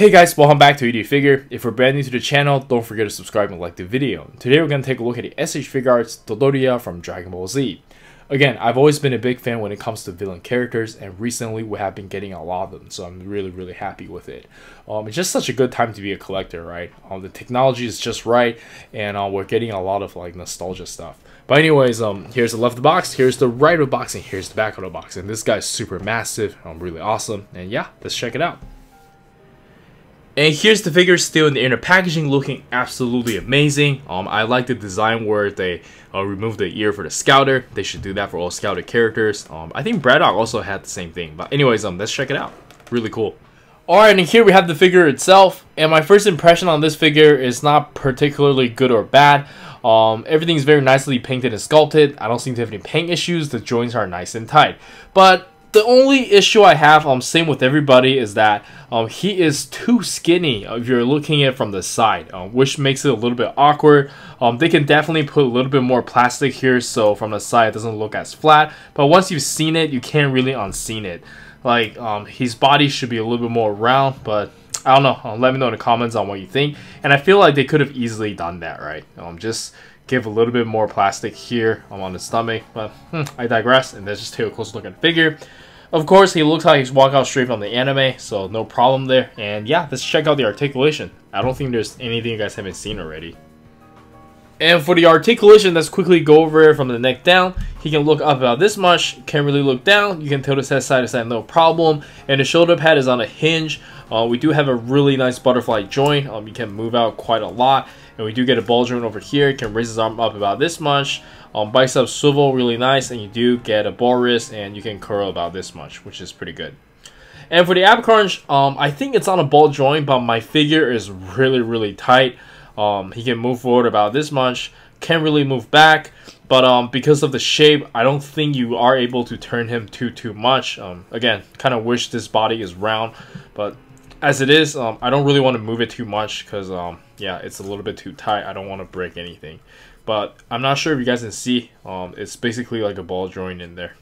Hey guys, welcome back to Figure. If you're brand new to the channel, don't forget to subscribe and like the video. Today we're going to take a look at the S.H.Figuarts Dodoria from Dragon Ball Z. Again, I've always been a big fan when it comes to villain characters, and recently we have been getting a lot of them, so I'm really happy with it. It's just such a good time to be a collector, right? The technology is just right, and we're getting a lot of like nostalgia stuff. But anyways, here's the left of the box, here's the right of the box, and here's the back of the box. And this guy's super massive, really awesome, and yeah, let's check it out. And here's the figure still in the inner packaging, looking absolutely amazing. I like the design where they removed the ear for the Scouter. They should do that for all Scouter characters. I think Braddock also had the same thing. But anyways, let's check it out. Really cool. Alright, and here we have the figure itself. And my first impression on this figure is not particularly good or bad. Everything's very nicely painted and sculpted. I don't seem to have any paint issues. The joints are nice and tight. But the only issue I have, same with everybody, is that he is too skinny if you're looking at it from the side, which makes it a little bit awkward. They can definitely put a little bit more plastic here, so from the side it doesn't look as flat. But once you've seen it, you can't really unseen it. Like, his body should be a little bit more round, but I don't know. Let me know in the comments on what you think. And I feel like they could have easily done that, right? Just give a little bit more plastic here on the stomach, but I digress, and let's just take a closer look at the figure. Of course, he looks like he's walked out straight from the anime, so no problem there. And yeah, let's check out the articulation. I don't think there's anything you guys haven't seen already. And for the articulation, let's quickly go over it from the neck down. He can look up about this much, can't really look down. You can tilt his head side to side, no problem. And the shoulder pad is on a hinge. We do have a really nice butterfly joint. You can move out quite a lot. And we do get a ball joint over here. You can raise his arm up about this much. Bicep swivel, really nice. And you do get a ball wrist, and you can curl about this much, which is pretty good. And for the ab crunch, I think it's on a ball joint, but my figure is really tight. He can move forward about this much. Can't really move back. But because of the shape, I don't think you are able to turn him too much. Again, kind of wish this body is round. But as it is, I don't really want to move it too much because, yeah, it's a little bit too tight. I don't want to break anything. But I'm not sure if you guys can see. It's basically like a ball joint in there.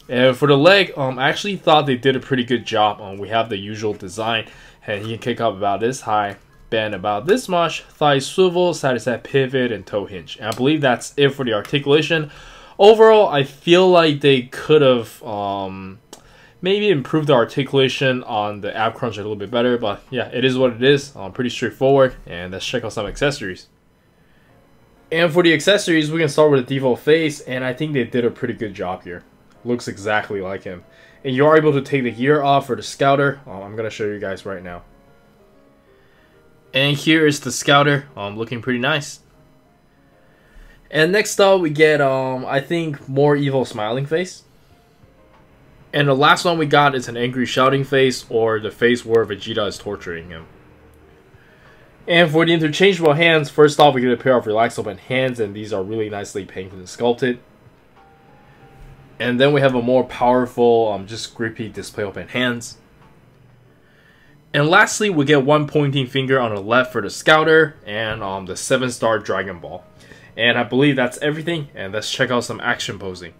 And for the leg, I actually thought they did a pretty good job. We have the usual design. And he can kick up about this high, bend about this much, thigh swivel, side to side pivot, and toe hinge. And I believe that's it for the articulation. Overall, I feel like they could have maybe improved the articulation on the ab crunch a little bit better. But yeah, it is what it is. Pretty straightforward. And let's check out some accessories. And for the accessories, we can start with the default face, and I think they did a pretty good job here. Looks exactly like him. And you are able to take the gear off for the Scouter. I'm going to show you guys right now. And here is the Scouter, looking pretty nice. And next up, we get, I think, more evil smiling face. And the last one we got is an angry shouting face, or the face where Vegeta is torturing him. And for the interchangeable hands, first off, we get a pair of relaxed open hands, and these are really nicely painted and sculpted. And then we have a more powerful, just grippy display open hands. And lastly, we get one pointing finger on the left for the Scouter, and the 7-star Dragon Ball. And I believe that's everything, and let's check out some action posing.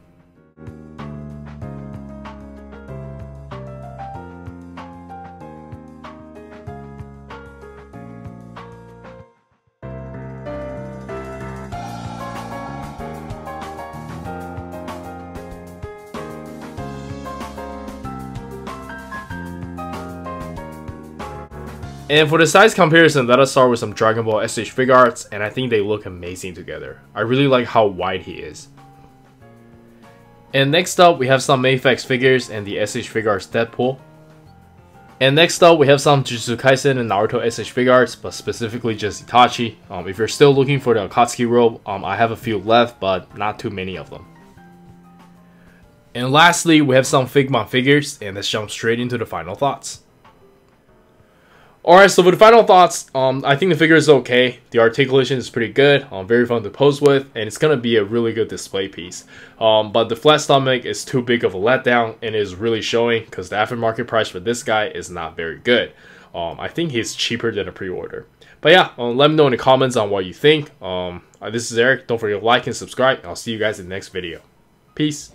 And for the size comparison, let us start with some Dragon Ball S.H.Figuarts, and I think they look amazing together. I really like how wide he is. And next up, we have some Mayfix figures and the S.H.Figuarts Deadpool. And next up, we have some Jujutsu Kaisen and Naruto S.H.Figuarts, but specifically just Itachi. If you're still looking for the Akatsuki robe, I have a few left, but not too many of them. And lastly, we have some Figma figures, and let's jump straight into the final thoughts. Alright, so for the final thoughts, I think the figure is okay. The articulation is pretty good, very fun to pose with, and it's going to be a really good display piece. But the flat stomach is too big of a letdown, and is really showing because the aftermarket price for this guy is not very good. I think he's cheaper than a pre-order. But yeah, let me know in the comments on what you think. This is Eric. Don't forget to like and subscribe. I'll see you guys in the next video. Peace.